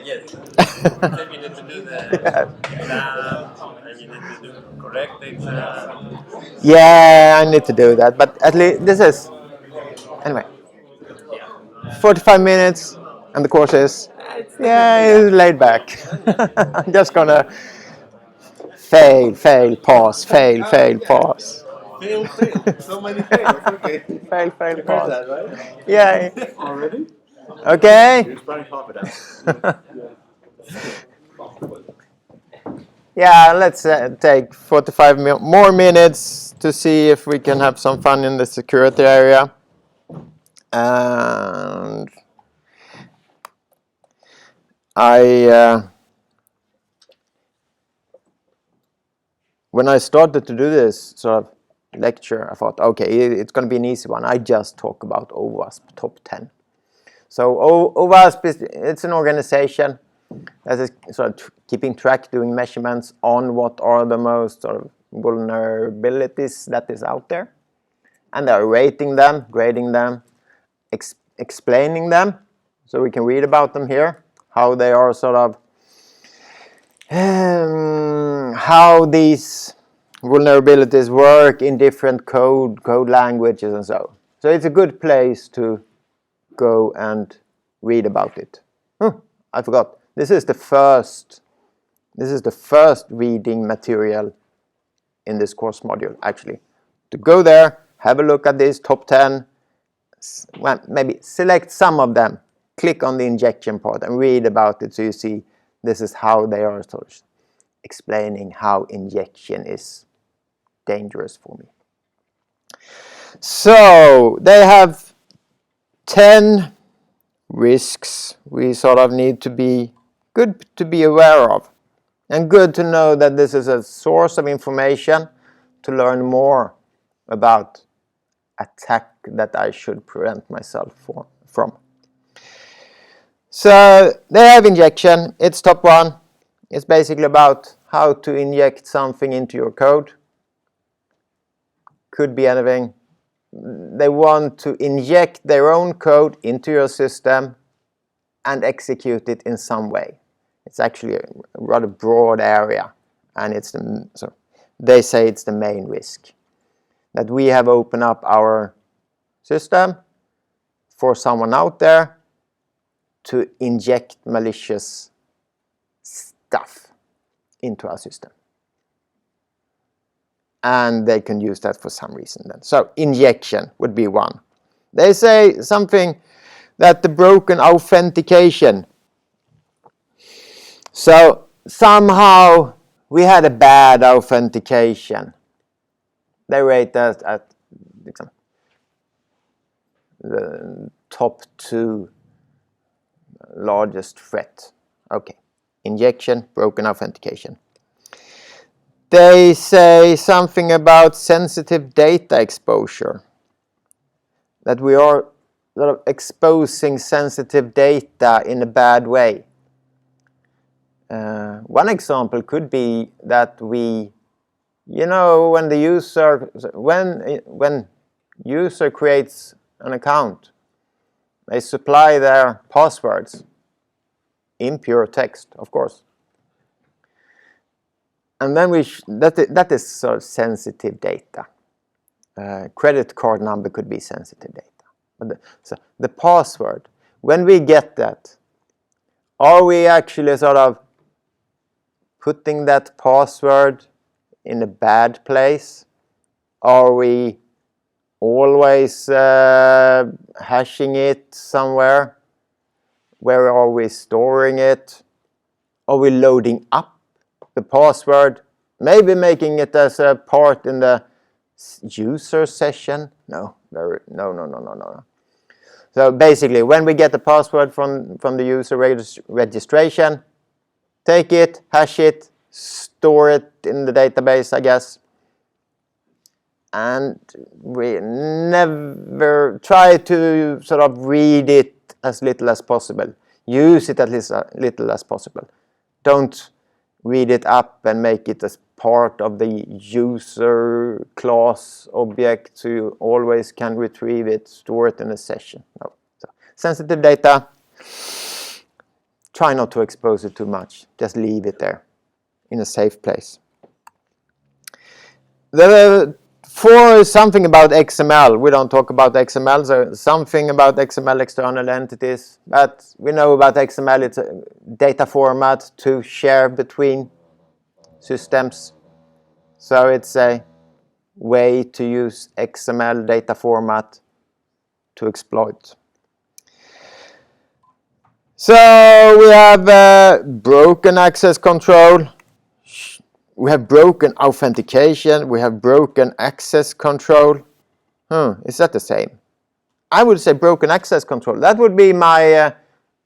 Yes. Then you need to do the exam, and you need to do correct the exam. Yeah, I need to do that, but at least this is anyway. 45 minutes, and the course is it's laid back. I'm just gonna fail, fail, pause, fail, fail, pause. Fail, fail. So many fails. Okay. Fail, fail, You heard pause. that, right? Yeah. Already? Okay. You're spreading confidence. Yeah, let's take 45 more minutes to see if we can have some fun in the security area. And when I started to do this sort of lecture, I thought, okay, it's going to be an easy one. I just talk about OWASP top 10. So OWASP it's an organization that is sort of keeping track, doing measurements on what are the most sort of vulnerabilities that is out there, and they're rating them, grading them, explaining them, so we can read about them here, how they are sort of how these vulnerabilities work in different code languages and so. So it's a good place to go and read about it. I forgot. This is the first reading material in this course module, actually. To go there, have a look at this top 10, well, maybe select some of them, click on the injection part and read about it so you see this is how they are sort of explaining how injection is dangerous for me. So they have 10 risks we sort of need to be good to be aware of, and good to know that this is a source of information to learn more about attack that I should prevent myself from. So they have injection. It's top one. It's basically about how to inject something into your code. Could be anything. They want to inject their own code into your system and execute it in some way. It's actually a rather broad area, and they say it's the main risk. That we have opened up our system for someone out there to inject malicious stuff into our system. And they can use that for some reason then. So injection would be one. They say something that the broken authentication. So somehow we had a bad authentication. They rate us at the top 2 largest threat. Okay, injection, broken authentication. They say something about sensitive data exposure. That we are sort of exposing sensitive data in a bad way. One example could be that when user creates an account, they supply their passwords, impure text, of course. And then that is sort of sensitive data. Credit card number could be sensitive data. So the password, when we get that, are we actually sort of putting that password in a bad place? Are we always hashing it somewhere? Where are we storing it? Are we loading up the password? Maybe making it as a part in the user session? No. So basically, when we get the password from the user registration, take it, hash it, store it in the database, I guess. And we never try to sort of read it as little as possible. Use it as little as possible. Don't read it up and make it as part of the user class object so you always can retrieve it, store it in a session. No. So, sensitive data. try not to expose it too much. Just leave it there in a safe place. For something about XML, we don't talk about XML, so something about XML external entities, but we know about XML, it's a data format to share between systems. So it's a way to use XML data format to exploit. So we have broken access control. We have broken authentication. We have broken access control. Is that the same? I would say broken access control. That would be my,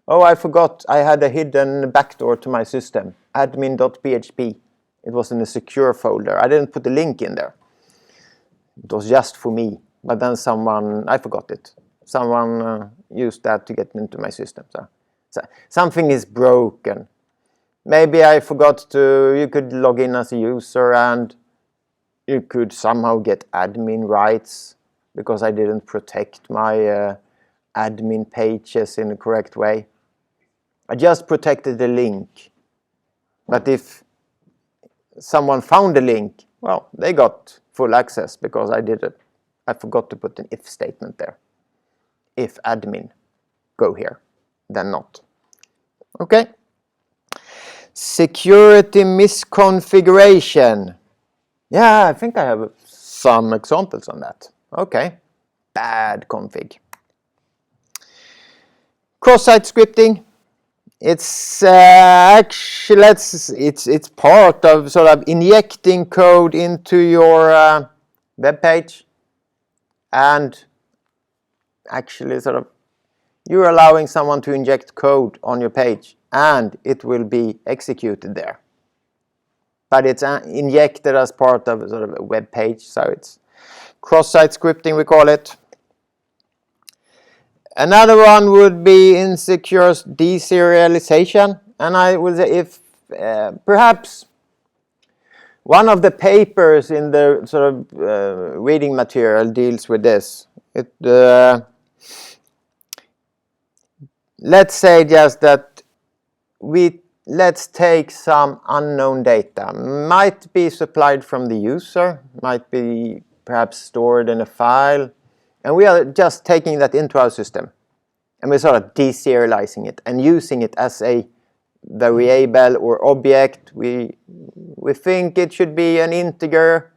oh, I forgot I had a hidden backdoor to my system. Admin.php. It was in a secure folder. I didn't put the link in there. It was just for me. But then someone, I forgot it. Someone used that to get into my system. So something is broken. Maybe I forgot to, you could log in as a user and you could somehow get admin rights because I didn't protect my admin pages in the correct way. I just protected the link. But if someone found the link, well, they got full access because I did it. I forgot to put an if statement there. If admin, go here, then not. Okay. Security misconfiguration. Yeah, I think I have some examples on that. Okay. Bad config. Cross-site scripting. It's actually it's part of sort of injecting code into your web page, and actually sort of you're allowing someone to inject code on your page and it will be executed there. But it's injected as part of sort of a web page, so it's cross-site scripting we call it. Another one would be insecure deserialization, and I would say if perhaps one of the papers in the sort of reading material deals with this. Let's say just that let's take some unknown data. Might be supplied from the user, might be perhaps stored in a file, and we are just taking that into our system. And we're sort of deserializing it and using it as a variable or object. We think it should be an integer,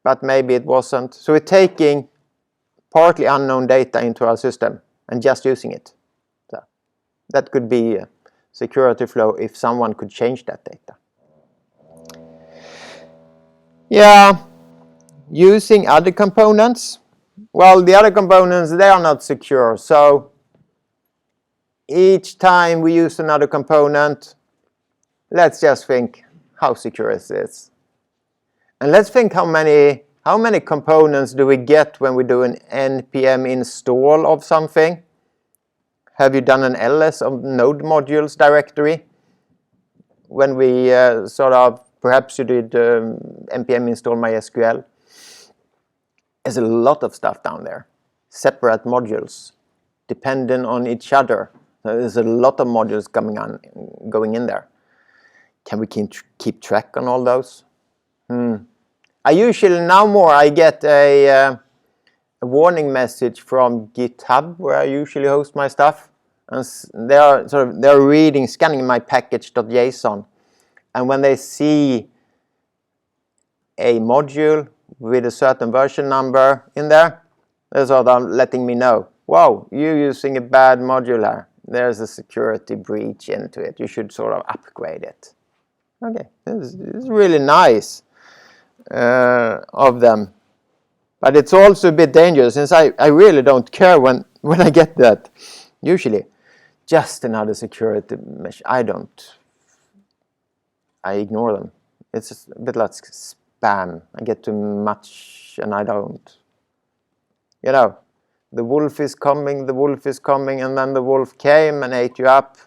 but maybe it wasn't. So we're taking partly unknown data into our system and just using it. So that could be a security flow if someone could change that data. Yeah, using other components. Well, the other components, they are not secure. So each time we use another component, let's just think how secure is this? And let's think how many components do we get when we do an npm install of something? Have you done an ls of node modules directory? When we sort of, perhaps you did npm install MySQL. There's a lot of stuff down there. Separate modules, dependent on each other. There's a lot of modules going in there. Can we keep track on all those? I usually, now more, I get a warning message from GitHub, where I usually host my stuff. And they're reading, scanning my package.json. And when they see a module with a certain version number in there, they're sort of letting me know, wow, you're using a bad module here. There's a security breach into it. You should sort of upgrade it. Okay, this is really nice of them. But it's also a bit dangerous, since I really don't care when I get that. Usually, just another security measure. I ignore them. It's just a bit like spam. I get too much and I don't. You know, the wolf is coming, and then the wolf came and ate you up.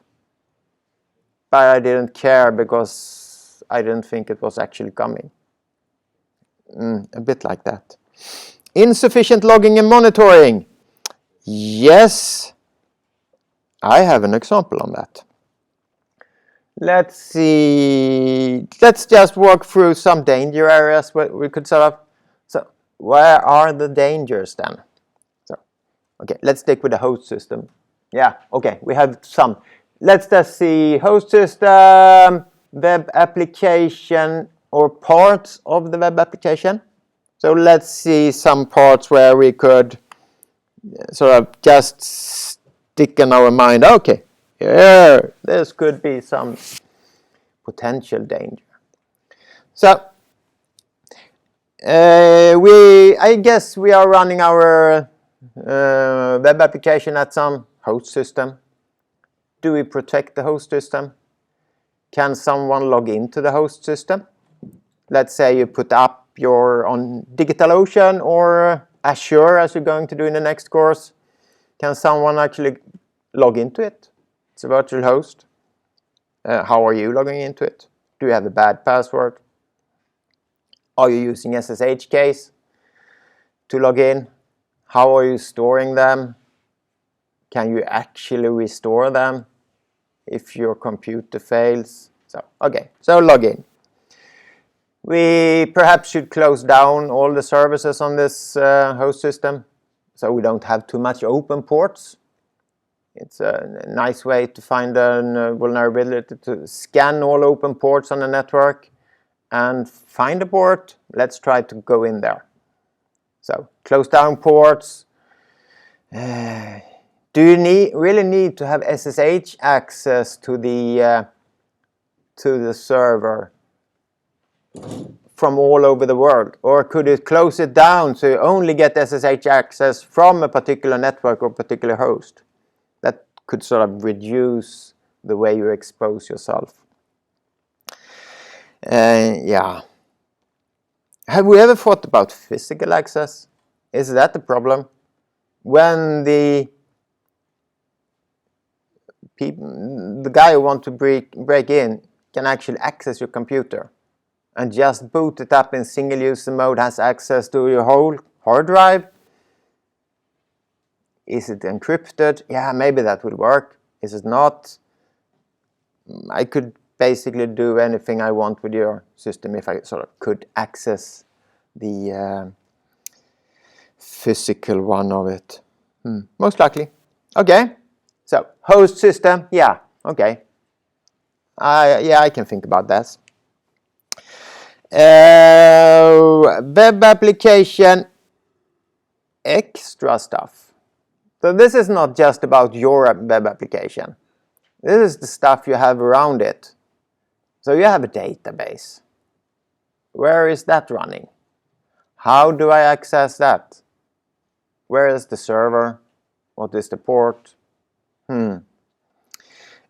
But I didn't care because I didn't think it was actually coming. A bit like that. Insufficient logging and monitoring. Yes. I have an example on that. Let's see. Let's just walk through some danger areas where we could sort of. So, where are the dangers then? So, okay, let's stick with the host system. Yeah, okay, we have some. Let's just see host system, web application, or parts of the web application. So let's see some parts where we could sort of just stick in our mind, okay, here, this could be some potential danger. So I guess we are running our web application at some host system. Do we protect the host system? Can someone log into the host system? Let's say you put up your on DigitalOcean or Azure, as you're going to do in the next course. Can someone actually log into it? It's a virtual host. How are you logging into it? Do you have a bad password? Are you using SSH keys to log in? How are you storing them? Can you actually restore them if your computer fails? So, okay, so log in. We perhaps should close down all the services on this host system so we don't have too much open ports. It's a nice way to find a vulnerability to scan all open ports on the network and find a port. Let's try to go in there. So close down ports. Do you really need to have SSH access to the server from all over the world? Or could you close it down so you only get SSH access from a particular network or particular host? That could sort of reduce the way you expose yourself. Yeah. Have we ever thought about physical access? Is that the problem? When the guy who wants to break in can actually access your computer and just boot it up in single user mode, has access to your whole hard drive. Is it encrypted? Yeah, maybe that would work. Is it not? I could basically do anything I want with your system if I sort of could access the physical one of it. Most likely. Okay. So host system, yeah, okay. Yeah, I can think about that. Web application, extra stuff. So this is not just about your web application. This is the stuff you have around it. So you have a database. Where is that running? How do I access that? Where is the server? What is the port?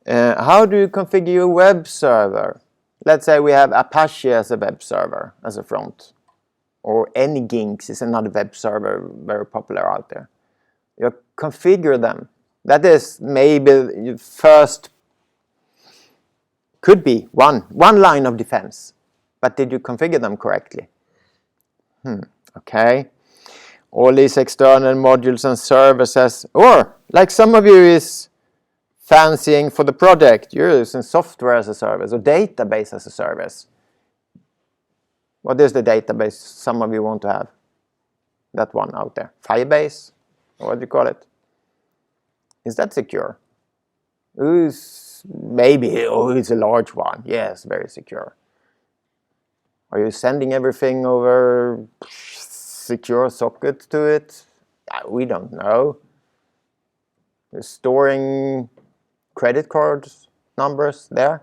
How do you configure your web server? Let's say we have Apache as a web server, as a front. Or Nginx is another web server very popular out there. You configure them. That is maybe your first, could be one line of defense. But did you configure them correctly? Okay. All these external modules and services, or like some of you is fancying for the project, you're using software as a service or database as a service. What is the database some of you want to have? That one out there. Firebase? Or what do you call it? Is that secure? Maybe, it's a large one. Yes, very secure. Are you sending everything over secure socket to it? We don't know. You're storing credit cards numbers there.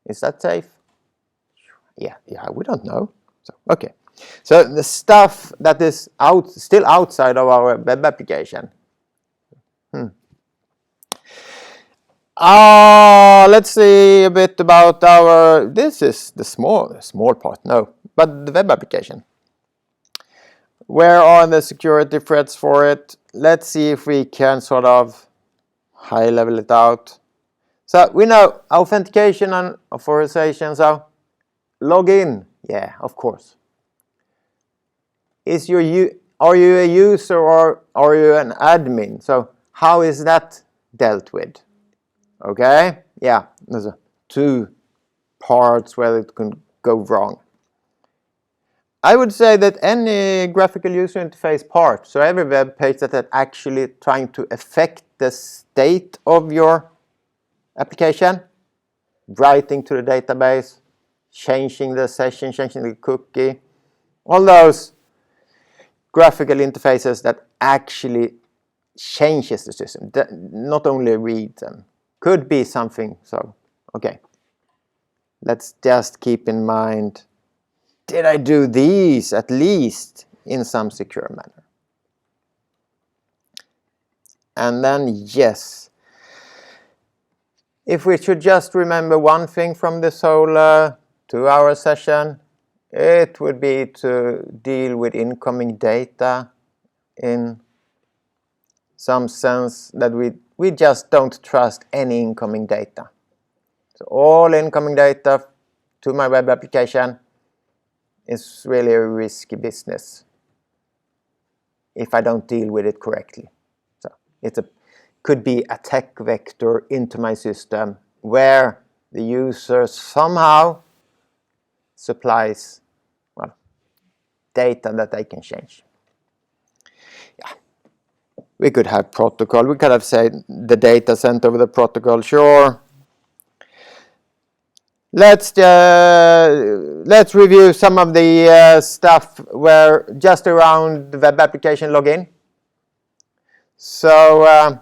Is that safe? Yeah, we don't know. So, okay. So the stuff that is still outside of our web application. Let's see a bit about this is the small part, but the web application. Where are the security threats for it? Let's see if we can sort of high level it out. So we know authentication and authorization, so log in. Yeah, of course. Are you a user or are you an admin? So how is that dealt with? Okay, yeah, there's two parts where it can go wrong. I would say that any graphical user interface part, so every web page that is actually trying to affect the state of your application, writing to the database, changing the session, changing the cookie, all those graphical interfaces that actually changes the system, that not only read them, could be something. So, okay, let's just keep in mind, did I do these at least in some secure manner? And then, yes, if we should just remember one thing from this whole 2-hour session, it would be to deal with incoming data in some sense that we just don't trust any incoming data. So all incoming data to my web application is really a risky business if I don't deal with it correctly. So it could be attack vector into my system where the user somehow supplies, well, data that they can change. Yeah. We could have protocol. We could have said the data sent over the protocol. Sure. Let's review some of the stuff where just around the web application login. So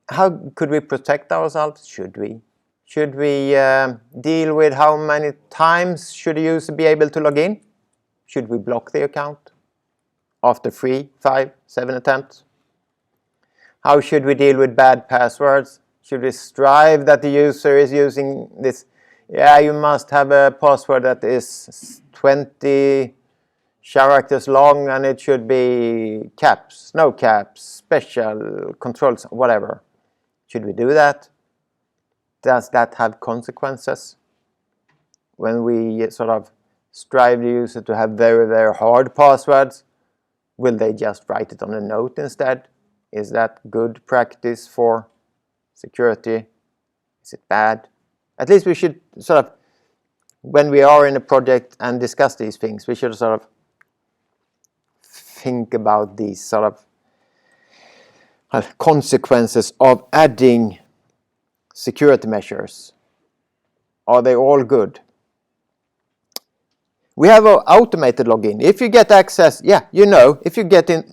how could we protect ourselves? Should we? Should we deal with how many times should a user be able to log in? Should we block the account after 3, 5, 7 attempts? How should we deal with bad passwords? Should we strive that the user is using this? Yeah, you must have a password that is 20 characters long and it should be caps, no caps, special controls, whatever. Should we do that? Does that have consequences? When we sort of strive the user to have very, very hard passwords, will they just write it on a note instead? Is that good practice for security? Is it bad? At least we should sort of, when we are in a project and discuss these things, we should sort of think about these sort of consequences of adding security measures. Are they all good? We have an automated login. If you get access, yeah, you know, if you get in,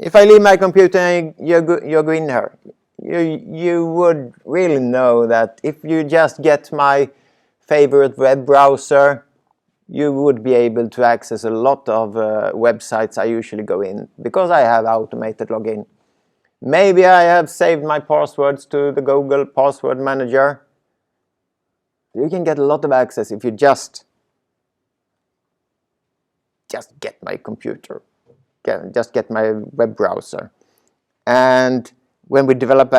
if I leave my computer and you go in here, you would really know that if you just get my favorite web browser, you would be able to access a lot of websites I usually go in because I have automated login. Maybe I have saved my passwords to the Google Password Manager. You can get a lot of access if you just get my computer, just get my web browser. And when we develop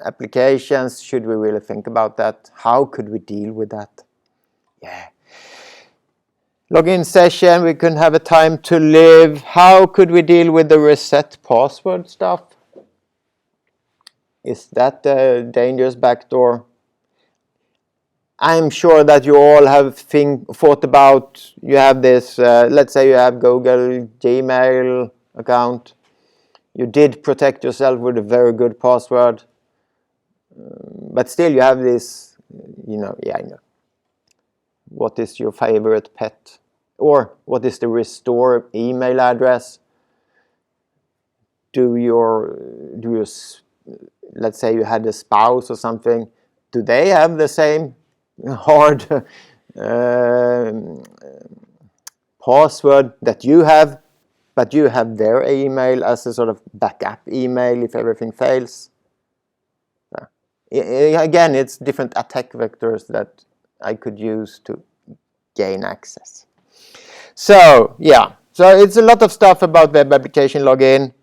applications, should we really think about that? How could we deal with that? Yeah. Login session, we can have a time to live. How could we deal with the reset password stuff? Is that a dangerous backdoor? I'm sure that you all have thought about, you have this, let's say you have Google Gmail account. You did protect yourself with a very good password. But still you have this, you know, yeah, I know. What is your favorite pet? Or what is the restore email address? Do your, let's say you had a spouse or something, do they have the same hard password that you have, but you have their email as a sort of backup email if everything fails? Again, it's different attack vectors that I could use to gain access. So, yeah, so it's a lot of stuff about web application login.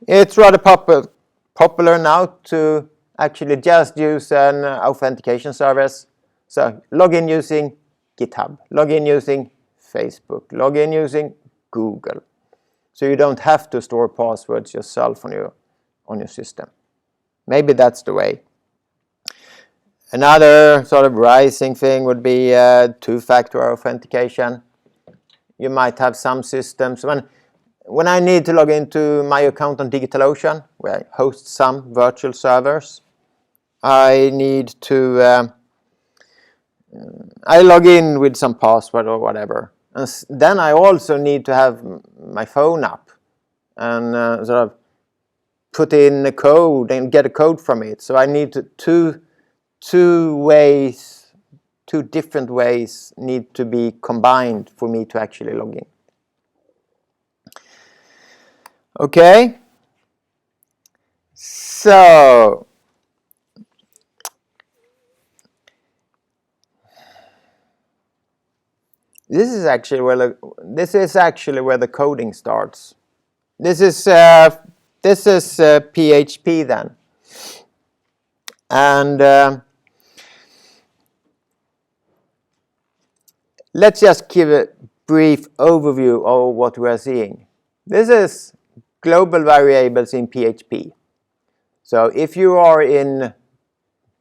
It's rather popular now to actually just use an authentication service. So log in using GitHub, log in using Facebook, log in using Google. So you don't have to store passwords yourself on your system. Maybe that's the way. Another sort of rising thing would be two-factor authentication. You might have some systems. When I need to log into my account on DigitalOcean, where I host some virtual servers, I need to I log in with some password or whatever. And then I also need to have my phone up and sort of put in a code and get a code from it. So I need two different ways need to be combined for me to actually log in. Okay, so this is actually where the coding starts. This is PHP then, and let's just give a brief overview of what we are seeing. This is global variables in PHP. So if you are in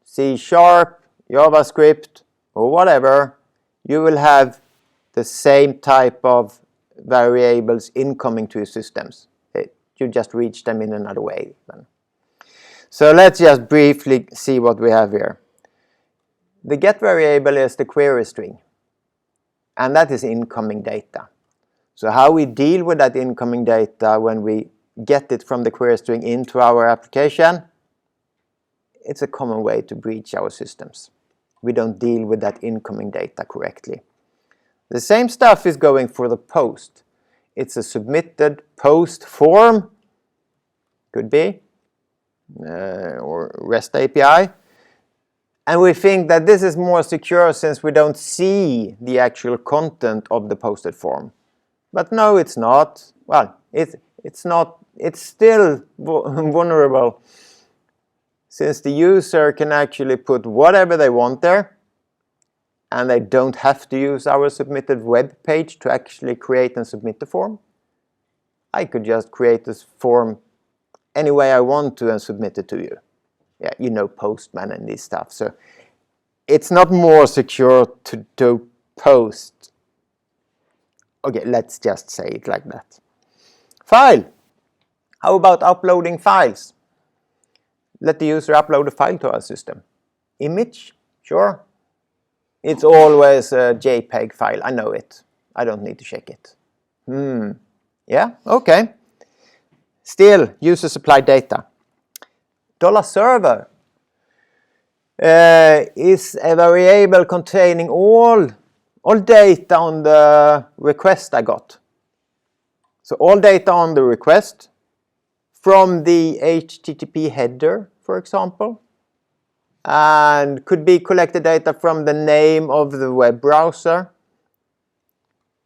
C#, JavaScript, or whatever, you will have the same type of variables incoming to your systems. You just reach them in another way then. So let's just briefly see what we have here. The get variable is the query string, and that is incoming data. So how we deal with that incoming data when we get it from the query string into our application, it's a common way to breach our systems. We don't deal with that incoming data correctly. The same stuff is going for the post. It's a submitted post form, could be, or REST API. And we think that this is more secure since we don't see the actual content of the posted form. But no, it's not. Well, it's not. It's still vulnerable since the user can actually put whatever they want there, and they don't have to use our submitted web page to actually create and submit the form. I could just create this form any way I want to and submit it to you. Yeah, you know, Postman and this stuff. So it's not more secure to do post. Okay, let's just say it like that. File. How about uploading files? Let the user upload a file to our system. Image? Sure. It's always a JPEG file. I know it. I don't need to check it. Yeah, okay. Still, user supplied data. $server is a variable containing all data on the request I got. So all data on the request from the HTTP header, for example, and could be collected data from the name of the web browser.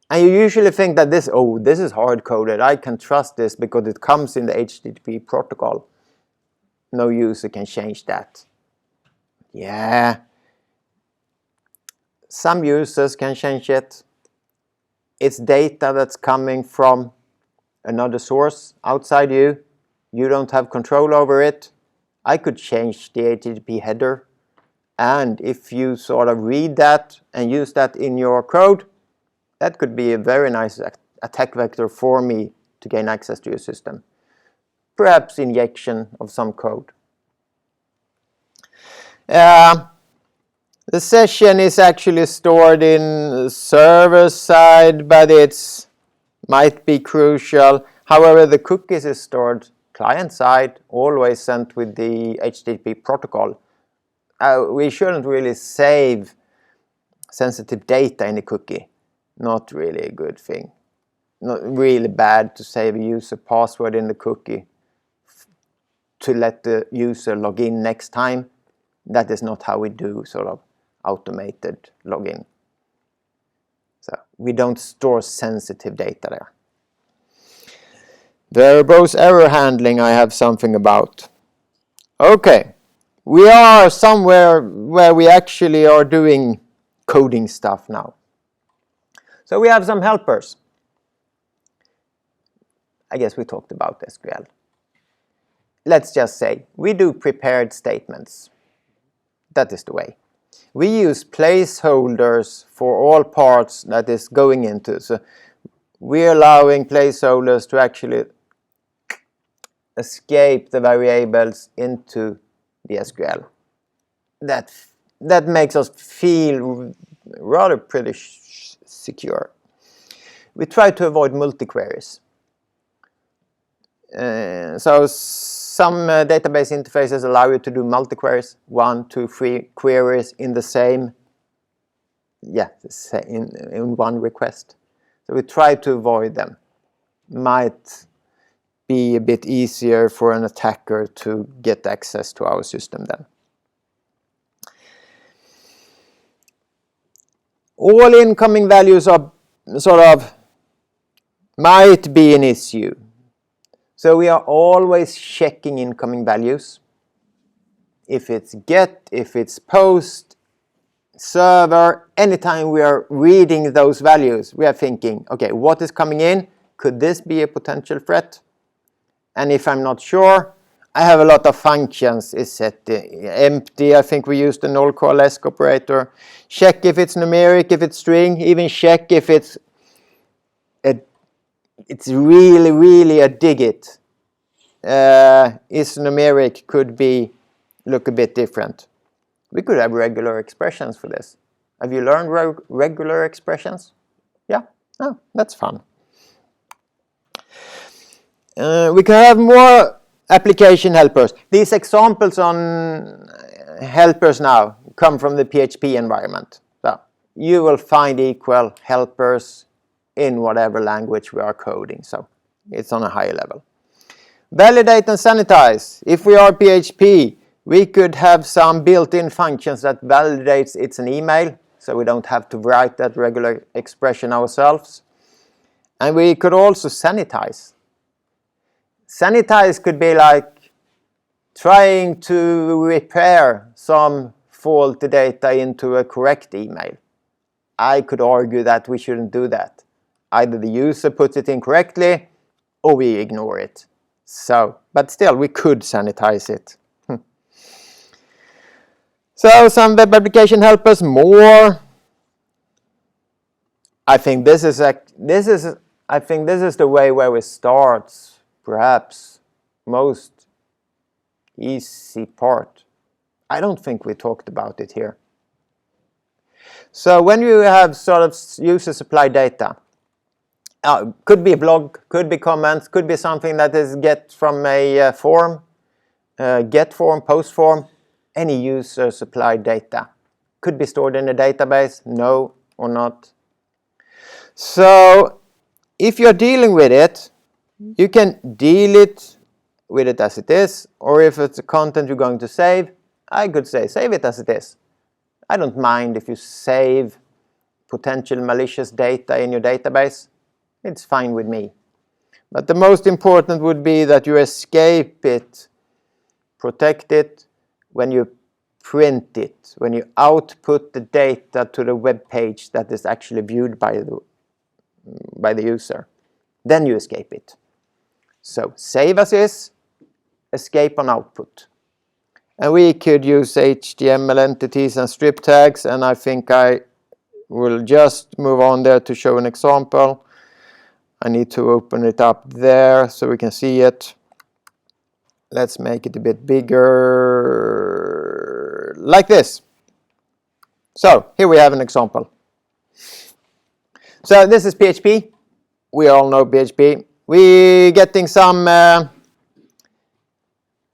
And you usually think that this is hard-coded. I can trust this because it comes in the HTTP protocol. No user can change that. Yeah. Some users can change it. It's data that's coming from another source outside you. You don't have control over it. I could change the HTTP header. And if you sort of read that and use that in your code, that could be a very nice attack vector for me to gain access to your system. Perhaps injection of some code. The session is actually stored in server side, but it might be crucial. However, the cookies is stored client side, always sent with the HTTP protocol. We shouldn't really save sensitive data in the cookie. Not really a good thing. Not really bad to save a user password in the cookie to let the user log in next time. That is not how we do sort of automated login. So we don't store sensitive data there. Verbose error handling I have something about. Okay, we are somewhere where we actually are doing coding stuff now. So we have some helpers. I guess we talked about SQL. let's just say we do prepared statements. That is the way. We use placeholders for all parts that is going into. So we're allowing placeholders to actually escape the variables into the SQL. That makes us feel rather pretty secure. We try to avoid multi-queries. So some database interfaces allow you to do multi-queries, 1, 2, 3 queries in the same, in one request. So we try to avoid them. Might be a bit easier for an attacker to get access to our system then. All incoming values are sort of might be an issue. So we are always checking incoming values. If it's get, if it's post, server, anytime we are reading those values, we are thinking, okay, what is coming in? Could this be a potential threat? And if I'm not sure, I have a lot of functions. Is set empty? I think we used the null call ESC operator. Check if it's numeric, if it's string, even check if it's really a digit. Is numeric could be look a bit different. We could have regular expressions for this. Have you learned regular expressions? Yeah? Oh, that's fun. We can have more application helpers. These examples on helpers now come from the PHP environment. So you will find equal helpers in whatever language we are coding. So it's on a higher level. Validate and sanitize. If we are PHP, we could have some built-in functions that validates it's an email, so we don't have to write that regular expression ourselves. And we could also sanitize. Sanitize could be like trying to repair some faulty data into a correct email. I could argue that we shouldn't do that. Either the user puts it in correctly or we ignore it. So, but still, we could sanitize it. So, some web application helpers more. I think this is the way where we start. Perhaps most easy part. I don't think we talked about it here. So when you have sort of user supply data, could be a blog, could be comments, could be something that is get from a form, get form, post form, any user supply data. Could be stored in a database, no or not. So if you're dealing with it, you can deal with it as it is, or if it's a content you're going to save, I could say save it as it is. I don't mind if you save potential malicious data in your database. It's fine with me. But the most important would be that you escape it, protect it when you print it, when you output the data to the web page that is actually viewed by the user. Then you escape it. So save as is, escape on output. And we could use HTML entities and strip tags, and I think I will just move on there to show an example. I need to open it up there so we can see it. Let's make it a bit bigger, like this. So here we have an example. So this is PHP. We all know PHP. We're getting some,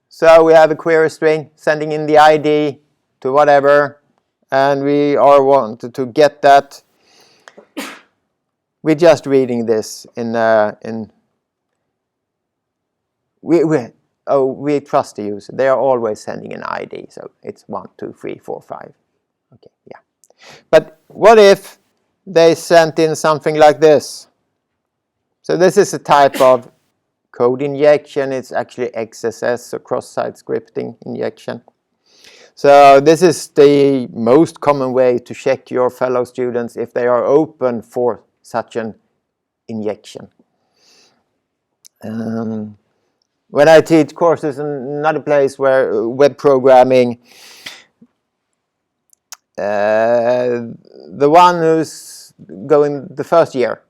so we have a query string sending in the ID to whatever, and we are wanted to get that. We're just reading this we trust the user. They are always sending an ID, so it's 1, 2, 3, 4, 5. Okay, yeah. But what if they sent in something like this? So this is a type of code injection. It's actually XSS, so cross-site scripting injection. So this is the most common way to check your fellow students if they are open for such an injection. When I teach courses in another place where web programming, the one who's going the first year,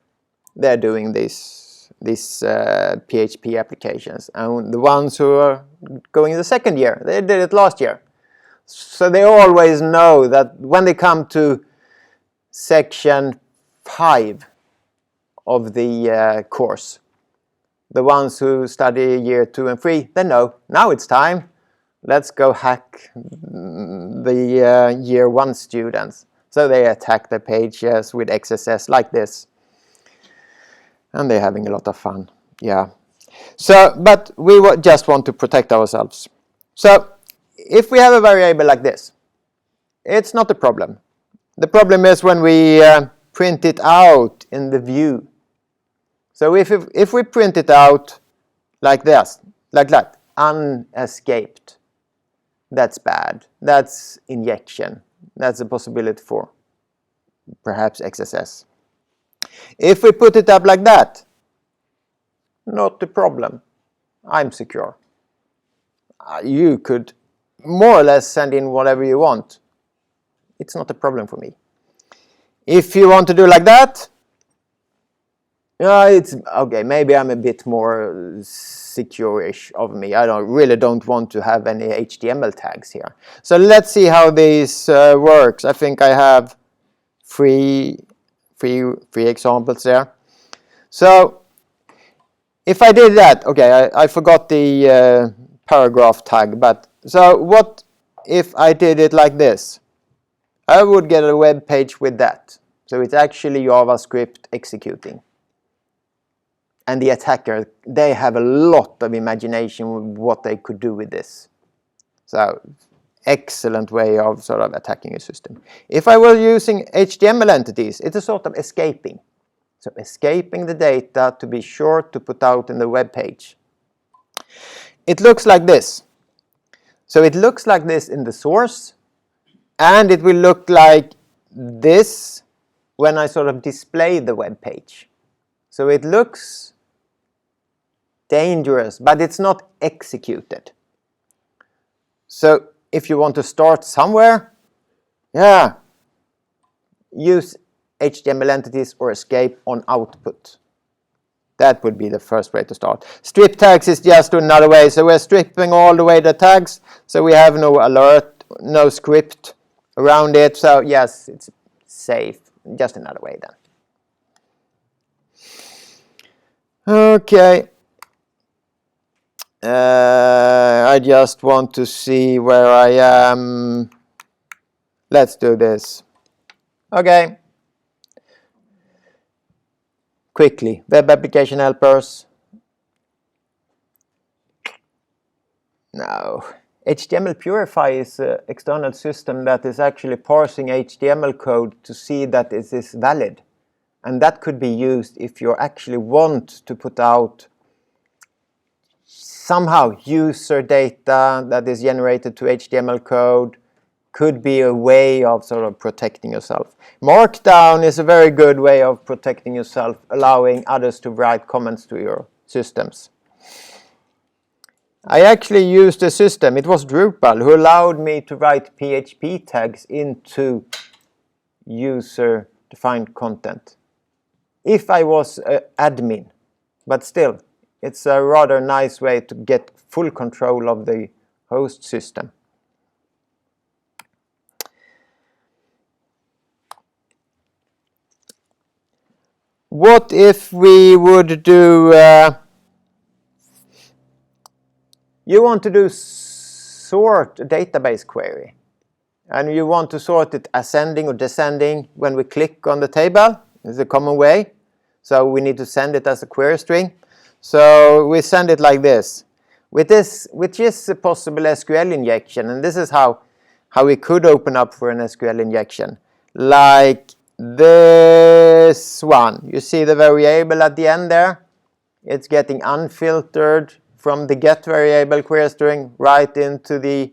they're doing these PHP applications, and the ones who are going the second year, they did it last year. So they always know that when they come to section 5 of the course, the ones who study year 2 and 3, they know, now it's time. Let's go hack the year 1 students. So they attack the pages with XSS like this. And they're having a lot of fun. Yeah. So, but we just want to protect ourselves. So, if we have a variable like this, it's not a problem. The problem is when we print it out in the view. So if we print it out like this, like that, unescaped, that's bad. That's injection. That's a possibility for perhaps XSS. If we put it up like that, not a problem. I'm secure. You could more or less send in whatever you want. It's not a problem for me. If you want to do like that, it's okay. Maybe I'm a bit more secure-ish of me. I really don't want to have any HTML tags here. So let's see how this works. I think I have three examples there. So if I did that, okay, I forgot the paragraph tag, but so what if I did it like this? I would get a web page with that. So it's actually JavaScript executing. And the attacker, they have a lot of imagination with what they could do with this. So excellent way of sort of attacking a system. If I were using HTML entities, it's a sort of escaping. So escaping the data to be sure to put out in the web page. It looks like this. So it looks like this in the source, and it will look like this when I sort of display the web page. So it looks dangerous, but it's not executed. So if you want to start somewhere, use HTML entities or escape on output. That would be the first way to start. Strip tags is just another way. So we're stripping all the way the tags, so we have no alert, no script around it. So yes, it's safe. Just another way then. Okay. I just want to see where I am. Let's do this. Okay. Quickly, web application helpers. No. HTML Purify is an external system that is actually parsing HTML code to see that it is valid. And that could be used if you actually want to put out somehow user data that is generated to HTML code. Could be a way of sort of protecting yourself. Markdown is a very good way of protecting yourself, allowing others to write comments to your systems. I actually used a system, it was Drupal, who allowed me to write PHP tags into user-defined content. If I was an admin, but still, it's a rather nice way to get full control of the host system. What if we would do, you want to do sort a database query, and you want to sort it ascending or descending when we click on the table. It's a common way. So we need to send it as a query string. So we send it like this. With this, which is a possible SQL injection, and this is how we could open up for an SQL injection. Like this one. You see the variable at the end there? It's getting unfiltered from the get variable query string right into the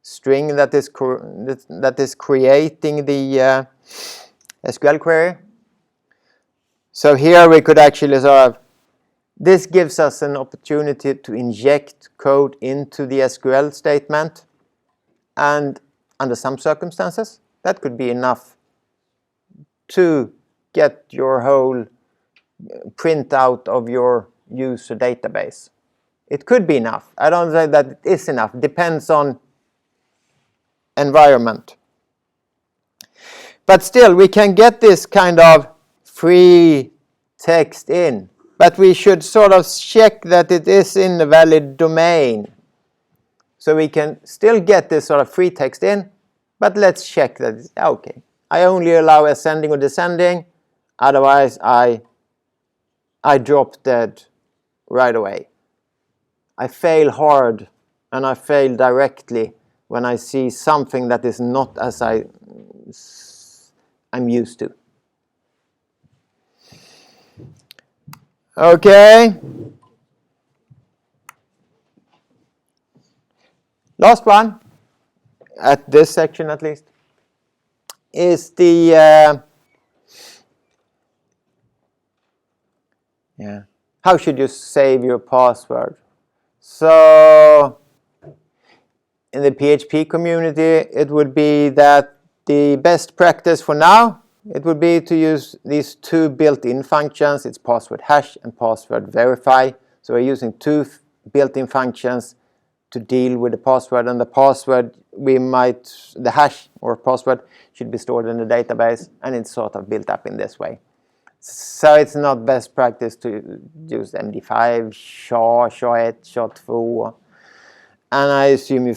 string that is creating the SQL query. So here we could actually sort of This gives us an opportunity to inject code into the SQL statement, and under some circumstances that could be enough to get your whole printout of your user database. It could be enough. I don't say that it is enough. Depends on environment. But still, we can get this kind of free text in. But we should sort of check that it is in the valid domain. So we can still get this sort of free text in, but let's check that it's okay. I only allow ascending or descending, otherwise I drop dead right away. I fail hard and I fail directly when I see something that is not as I'm used to. Okay. Last one, at this section at least, is the how should you save your password? So in the PHP community, it would be that the best practice for now, it would be to use these two built-in functions. It's password hash and password verify. So we're using two built-in functions to deal with the password, and the password the hash or password should be stored in the database, and it's sort of built up in this way. So it's not best practice to use MD5, SHA-1, SHA-2, and I assume you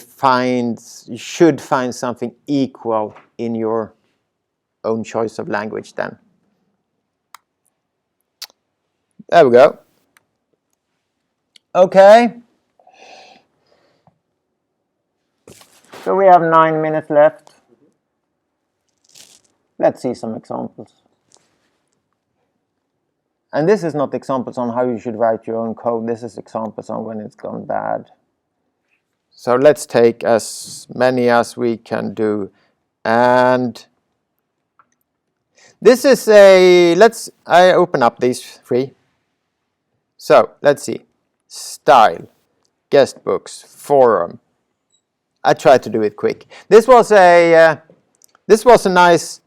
should find something equal in your own choice of language then. There we go. Okay. So we have 9 minutes left. Let's see some examples. And this is not examples on how you should write your own code. This is examples on when it's gone bad. So let's take as many as we can do. And this is I open up these three. So let's see. Style, guest books, forum. I tried to do it quick. This was a nice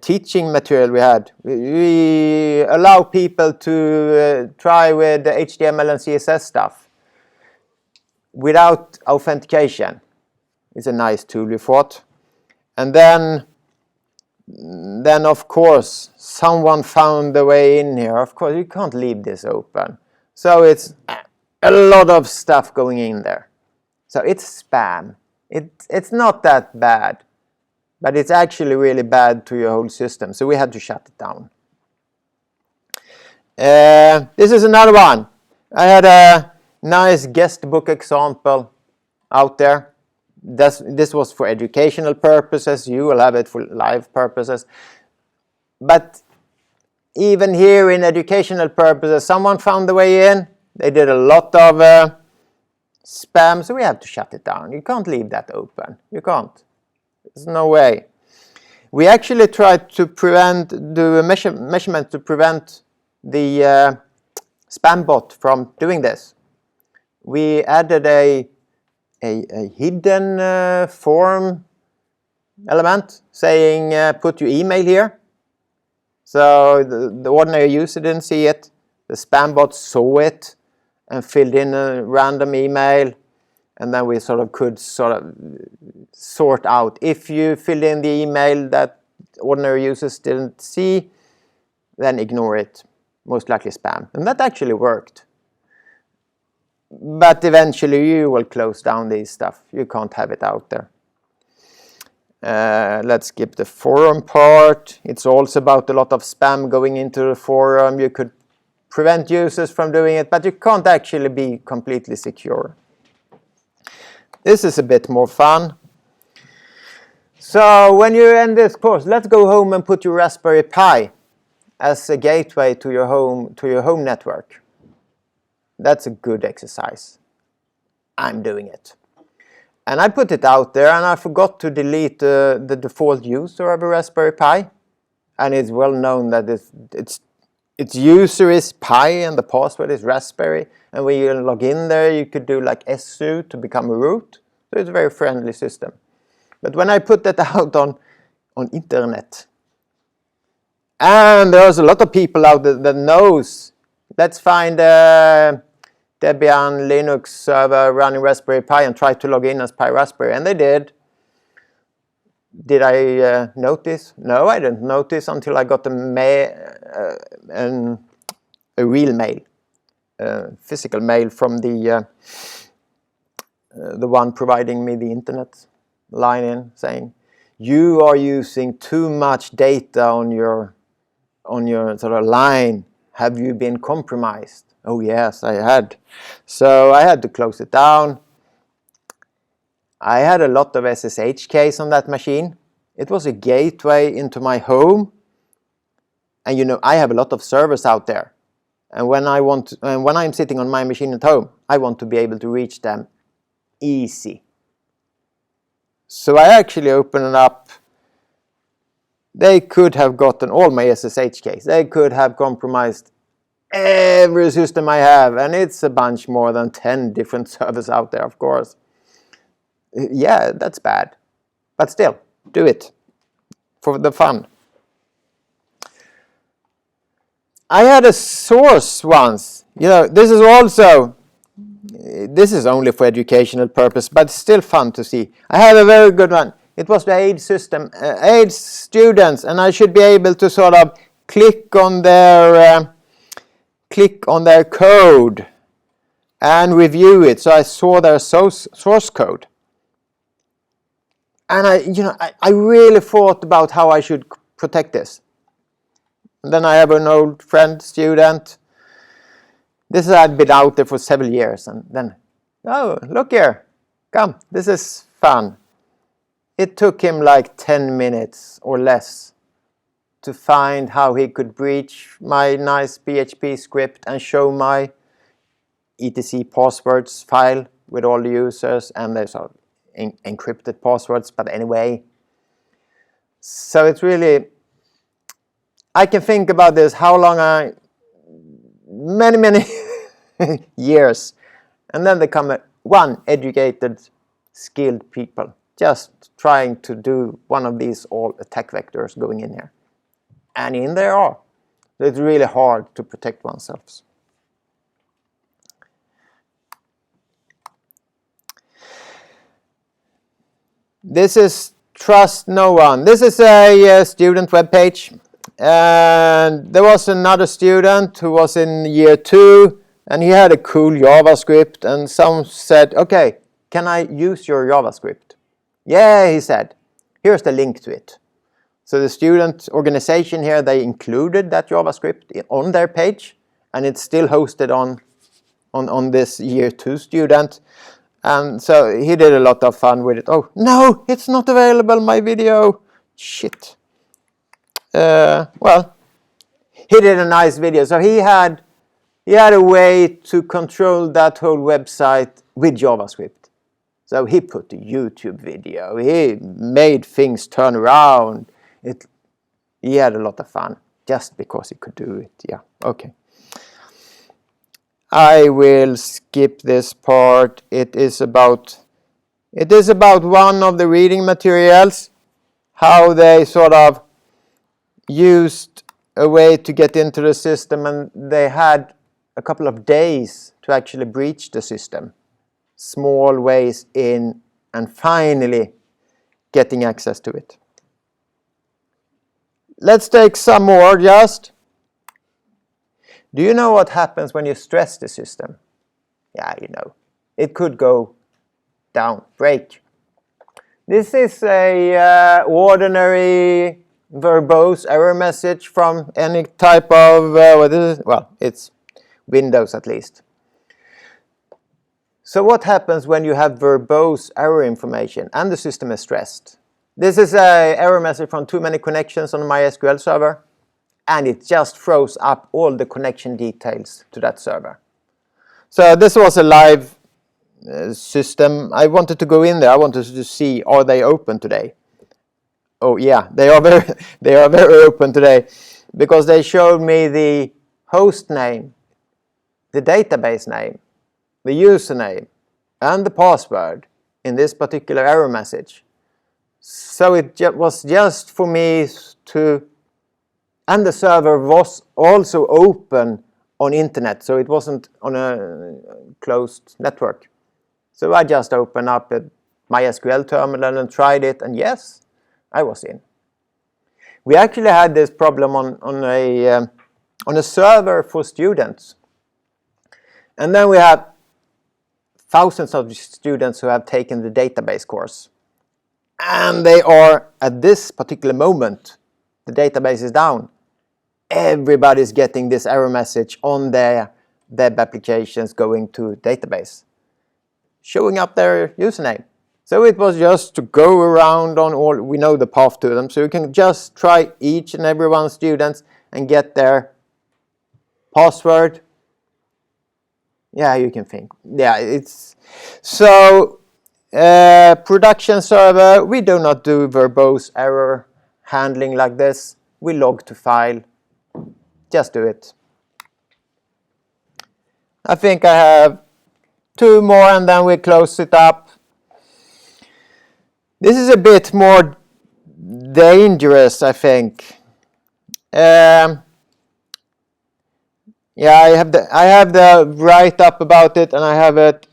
teaching material we had. We allow people to try with the HTML and CSS stuff without authentication. It's a nice tool, we thought. And then of course someone found the way in here. Of course you can't leave this open. So it's a lot of stuff going in there. So it's spam. It's not that bad, but it's actually really bad to your whole system. So we had to shut it down. This is another one. I had a nice guest book example out there. This was for educational purposes. You will have it for live purposes. But even here in educational purposes, someone found the way in. They did a lot of spam, so we have to shut it down. You can't leave that open. You can't. There's no way. We actually tried to do a measurement to prevent the spam bot from doing this. We added a hidden form element saying put your email here. So the ordinary user didn't see it. The spam bot saw it and filled in a random email, and then we could sort out. If you filled in the email that ordinary users didn't see, then ignore it. Most likely spam. And that actually worked. But eventually you will close down these stuff. You can't have it out there. Let's skip the forum part. It's also about a lot of spam going into the forum. You could prevent users from doing it, but you can't actually be completely secure. This is a bit more fun. So when you end this course, let's go home and put your Raspberry Pi as a gateway to your home network. That's a good exercise. I'm doing it. And I put it out there, and I forgot to delete the default user of a Raspberry Pi. And it's well known that it's its user is Pi and the password is Raspberry, and when you log in there you could do like SU to become a root. So it's a very friendly system. But when I put that out on internet, and there's a lot of people out there that knows, let's find a Debian Linux server running Raspberry Pi and try to log in as Pi Raspberry, and they did. Did I notice? No, I didn't notice until I got a real mail, physical mail from the one providing me the internet line in, saying, "You are using too much data on your sort of line. Have you been compromised?" Oh yes, I had. So I had to close it down. I had a lot of SSH keys on that machine. It was a gateway into my home. And you know, I have a lot of servers out there. And when I'm sitting on my machine at home, I want to be able to reach them easy. So I actually opened it up. They could have gotten all my SSH keys. They could have compromised every system I have. And it's a bunch more than 10 different servers out there, of course. Yeah, that's bad. But still, do it for the fun. I had a source once. You know, this is only for educational purpose, but still fun to see. I have a very good one. It was the AIDS system, AIDS students, and I should be able to sort of click on their code and review it. So I saw their source code. And I really thought about how I should protect this. And then I have an old friend, student. This had been out there for several years. And then, oh, look here. Come, this is fun. It took him like 10 minutes or less to find how he could breach my nice PHP script and show my etc passwords file with all the users and their sort of encrypted passwords, but anyway. So it's really, I can think about this, how long many years, and then they come one educated, skilled people just trying to do one of these all attack vectors going in here. And in there are. It's really hard to protect oneself. This is Trust No One. This is a student web page. And there was another student who was in year 2, and he had a cool JavaScript, and some said, okay, can I use your JavaScript? Yeah, he said, here's the link to it. So the student organization here, they included that JavaScript on their page, and it's still hosted on this year 2 student. And so he did a lot of fun with it. Oh, no, it's not available, my video. Shit. Well, he did a nice video. So he had a way to control that whole website with JavaScript. So he put a YouTube video. He made things turn around. He had a lot of fun just because he could do it. Yeah, okay. I will skip this part. It is about one of the reading materials, how they sort of used a way to get into the system, and they had a couple of days to actually breach the system. Small ways in, and finally getting access to it. Let's take some more just. Do you know what happens when you stress the system? Yeah, you know. It could go down, break. This is a ordinary verbose error message from any type of, well, it's Windows at least. So what happens when you have verbose error information and the system is stressed? This is an error message from too many connections on the MySQL server, and it just throws up all the connection details to that server. So this was a live system. I wanted to go in there. I wanted to see, are they open today? Oh yeah, they are very open today, because they showed me the host name, the database name, the username, and the password in this particular error message. So it was just for me to, and the server was also open on internet, so it wasn't on a closed network. So I just opened up a MySQL terminal and tried it, and yes, I was in. We actually had this problem on a server for students. And then we have thousands of students who have taken the database course. And they are, at this particular moment, the database is down. Everybody's getting this error message on their web applications going to database, showing up their username. So it was just to go around on all, we know the path to them, so you can just try each and every one students and get their password. Yeah, you can think. Yeah, it's so production server, we do not do verbose error handling like this. We log to file. Just do it. I think I have 2 more and then we close it up. This is a bit more dangerous, I think. Yeah, I have the write-up about it, and I have it.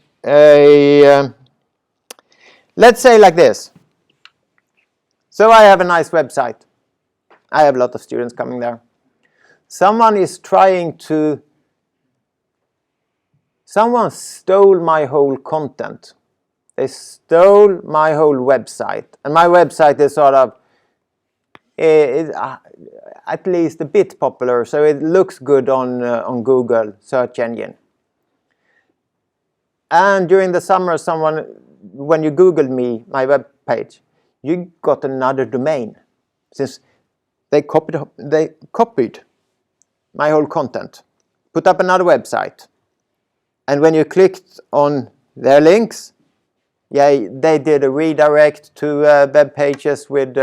Let's say like this. So I have a nice website. I have a lot of students coming there. Someone stole my whole content. They stole my whole website, and my website is sort of at least a bit popular, so it looks good on Google search engine. And during the summer, when you Googled my web page, you got another domain, since they copied my whole content, put up another website, and when you clicked on their links, yeah, they did a redirect to web pages with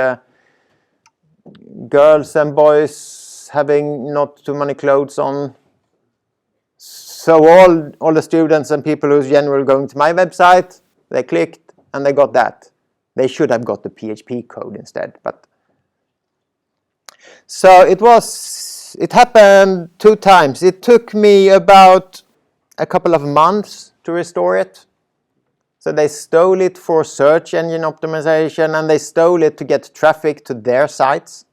girls and boys having not too many clothes on. So all the students and people who's generally going to my website, they clicked and they got that. They should have got the PHP code instead. But so it happened 2 times. It took me about a couple of months to restore it. So they stole it for search engine optimization, and they stole it to get traffic to their sites.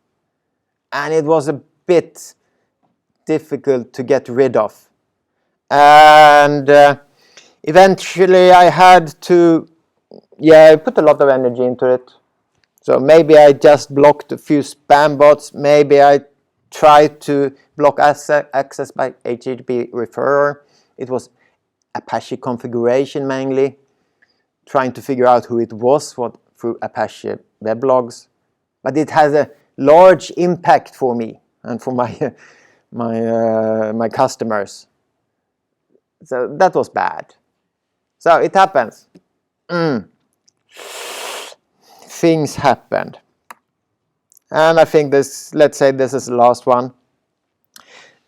And it was a bit difficult to get rid of. And eventually I had to, I put a lot of energy into it. So maybe I just blocked a few spam bots. Maybe I tried to block access by HTTP referrer. It was Apache configuration mainly, trying to figure out who it was through Apache weblogs. But it has a large impact for me and for my customers. So that was bad. So it happens. Things happened. And I think let's say this is the last one.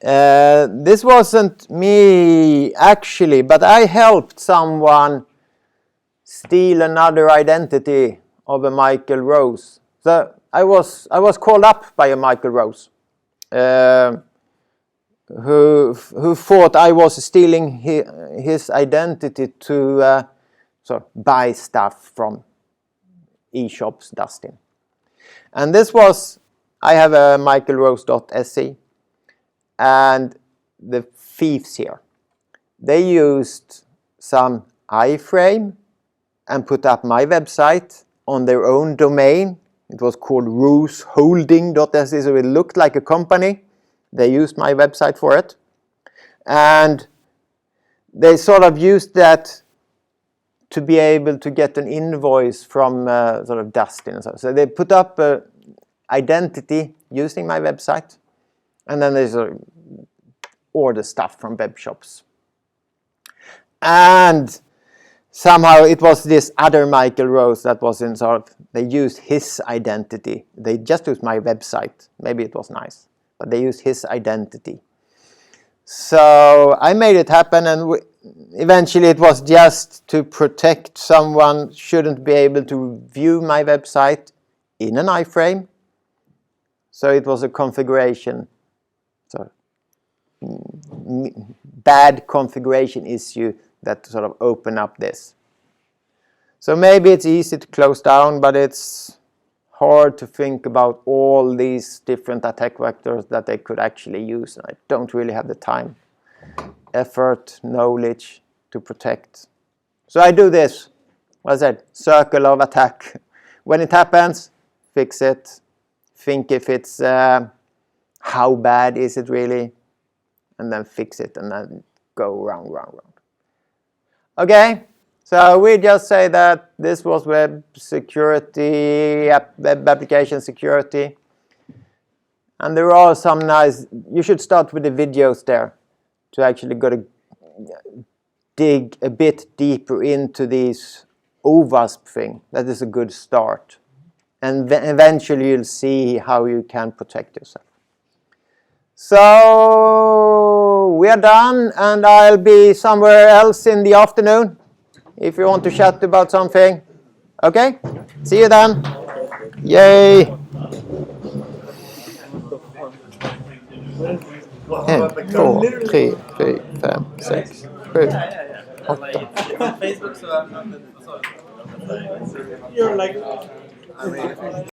This wasn't me actually, but I helped someone steal another identity of a Michael Rose. So I was called up by a Michael Rose who thought I was stealing his identity to buy stuff from eShops Dustin. And this was, I have a michaelrose.se, and the thieves here, they used some iframe and put up my website on their own domain. It was called roseholding.se, so it looked like a company. They used my website for it. And they sort of used that to be able to get an invoice from Dustin. So they put up an identity using my website, and then they order stuff from web shops. And somehow it was this other Michael Rose that was in they used his identity. They just used my website. Maybe it was nice, but they used his identity. So I made it happen, and eventually it was just to protect someone shouldn't be able to view my website in an iframe. So it was a configuration, so bad configuration issue that sort of opened up this. So maybe it's easy to close down, but it's hard to think about all these different attack vectors that they could actually use. And I don't really have the time, effort, knowledge to protect. So I do this, what I said, circle of attack. When it happens, fix it. Think if it's, how bad is it really? And then fix it and then go round. Okay. So we just say that this was web security, web application security. And there are some nice, you should start with the videos there to actually go to dig a bit deeper into this OWASP thing. That is a good start. And eventually you'll see how you can protect yourself. So we are done, and I'll be somewhere else in the afternoon if you want to chat about something. Okay? See you then. Yay! 1, 2, 3, 4, 5, 6, 7, 8. Facebook, so I'm not. You're like.